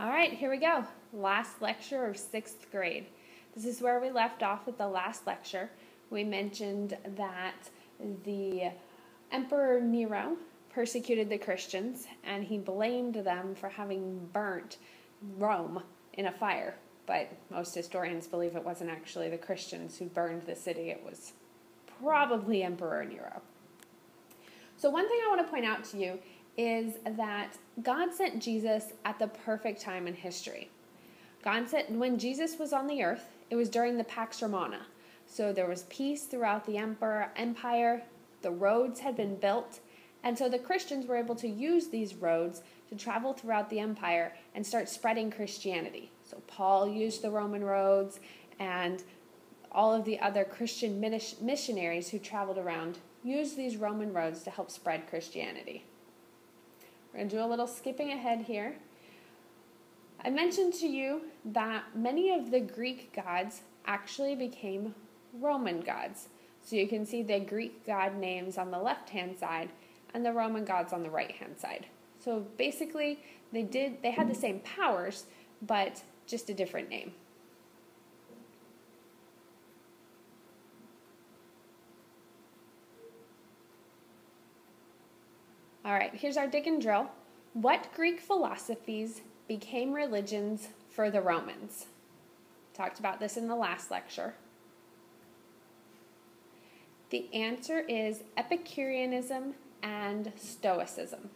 All right, here we go. Last lecture of 6th grade. This is where we left off with the last lecture. We mentioned that the Emperor Nero persecuted the Christians, and he blamed them for having burnt Rome in a fire. But most historians believe it wasn't actually the Christians who burned the city. It was probably Emperor Nero. So one thing I want to point out to you is that God sent Jesus at the perfect time in history. God sent, when Jesus was on the earth, it was during the Pax Romana. So there was peace throughout the empire, the roads had been built, and so the Christians were able to use these roads to travel throughout the empire and start spreading Christianity. So Paul used the Roman roads, and all of the other Christian missionaries who traveled around used these Roman roads to help spread Christianity. We're going to do a little skipping ahead here. I mentioned to you that many of the Greek gods actually became Roman gods. So you can see the Greek god names on the left-hand side and the Roman gods on the right-hand side. So basically, they had the same powers, but just a different name. All right, here's our dig and drill. What Greek philosophies became religions for the Romans? Talked about this in the last lecture. The answer is Epicureanism and Stoicism.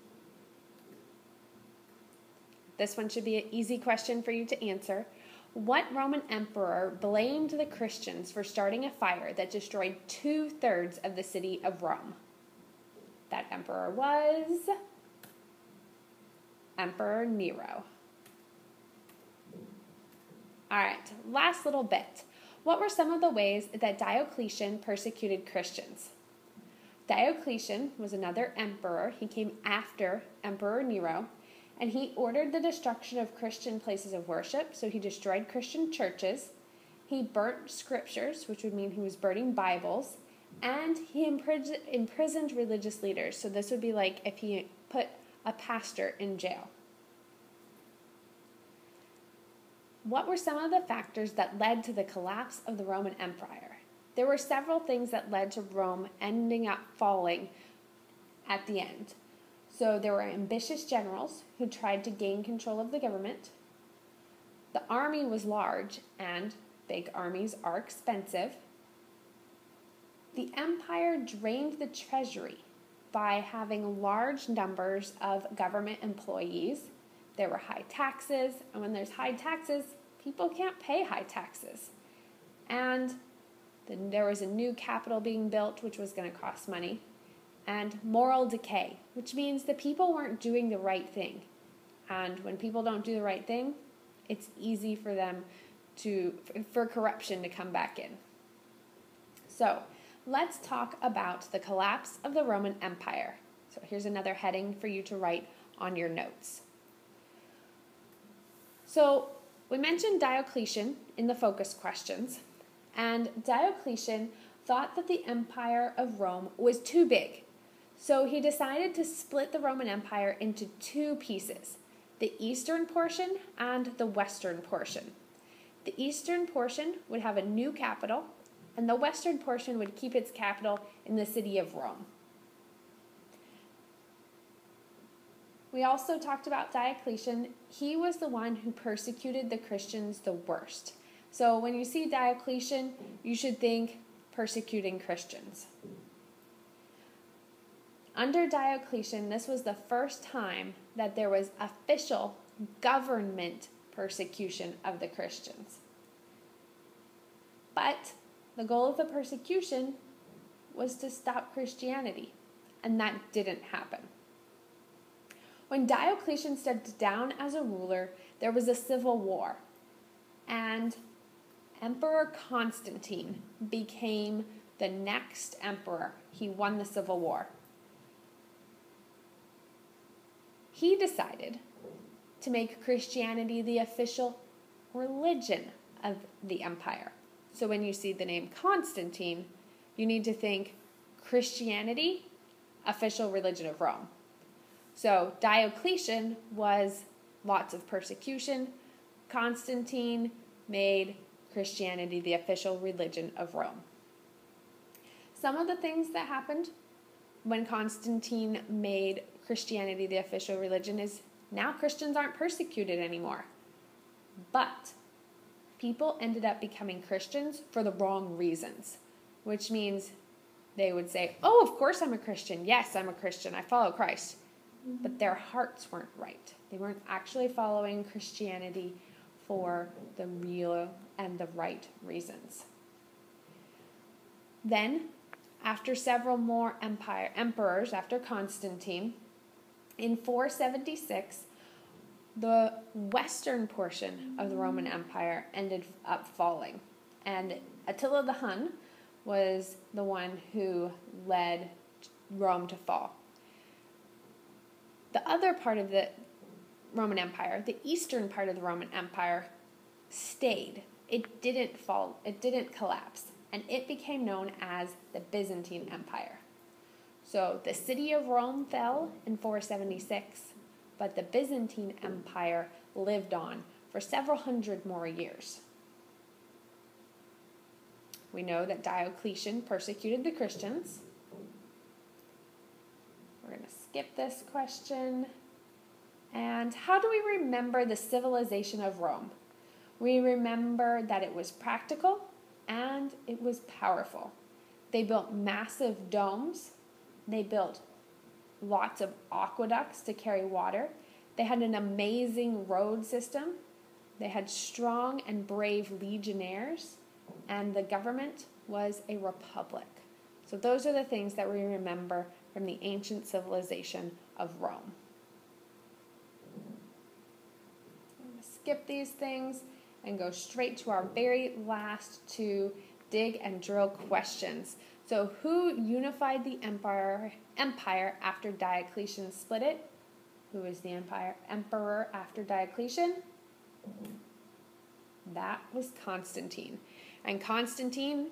This one should be an easy question for you to answer. What Roman emperor blamed the Christians for starting a fire that destroyed 2/3 of the city of Rome? That emperor was Emperor Nero. All right, last little bit. What were some of the ways that Diocletian persecuted Christians? Diocletian was another emperor. He came after Emperor Nero, and he ordered the destruction of Christian places of worship, so he destroyed Christian churches. He burnt scriptures, which would mean he was burning Bibles, and he imprisoned religious leaders. So this would be like if he put a pastor in jail. What were some of the factors that led to the collapse of the Roman Empire? There were several things that led to Rome ending up falling at the end. So there were ambitious generals who tried to gain control of the government. The army was large, and big armies are expensive. The empire drained the treasury by having large numbers of government employees. There were high taxes, and when there's high taxes, people can't pay high taxes. And then there was a new capital being built, which was going to cost money. And moral decay, which means the people weren't doing the right thing. And when people don't do the right thing, it's easy for them for corruption to come back in. So let's talk about the collapse of the Roman Empire. So here's another heading for you to write on your notes. So we mentioned Diocletian in the focus questions, and Diocletian thought that the Empire of Rome was too big. So he decided to split the Roman Empire into two pieces, the eastern portion and the western portion. The eastern portion would have a new capital, and the western portion would keep its capital in the city of Rome. We also talked about Diocletian. He was the one who persecuted the Christians the worst. So when you see Diocletian, you should think persecuting Christians. Under Diocletian, this was the first time that there was official government persecution of the Christians. But the goal of the persecution was to stop Christianity, and that didn't happen. When Diocletian stepped down as a ruler, there was a civil war, and Emperor Constantine became the next emperor. He won the civil war. He decided to make Christianity the official religion of the empire. So when you see the name Constantine, you need to think Christianity, official religion of Rome. So Diocletian was lots of persecution, Constantine made Christianity the official religion of Rome. Some of the things that happened when Constantine made Christianity the official religion is now Christians aren't persecuted anymore. But people ended up becoming Christians for the wrong reasons, which means they would say, oh, of course I'm a Christian. Yes, I'm a Christian. I follow Christ. But their hearts weren't right. They weren't actually following Christianity for the real and the right reasons. Then, after several more emperors, after Constantine, in 476, the western portion of the Roman Empire ended up falling. And Attila the Hun was the one who led Rome to fall. The other part of the Roman Empire, the eastern part of the Roman Empire, stayed. It didn't fall, it didn't collapse, and it became known as the Byzantine Empire. So the city of Rome fell in 476, but the Byzantine Empire lived on for several hundred more years. We know that Diocletian persecuted the Christians. We're going to skip this question. And how do we remember the civilization of Rome? We remember that it was practical and it was powerful. They built massive domes. They built lots of aqueducts to carry water. They had an amazing road system. They had strong and brave legionnaires. And the government was a republic. So those are the things that we remember from the ancient civilization of Rome. I'm going to skip these things and go straight to our very last two dig and drill questions. So who unified the empire after Diocletian split it? Who was the emperor after Diocletian? That was Constantine. And Constantine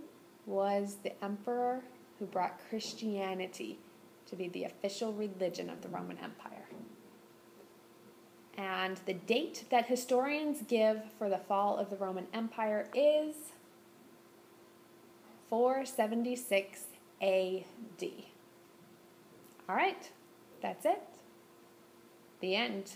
was the emperor who brought Christianity to be the official religion of the Roman Empire. And the date that historians give for the fall of the Roman Empire is 476 AD. All right, that's it. The end.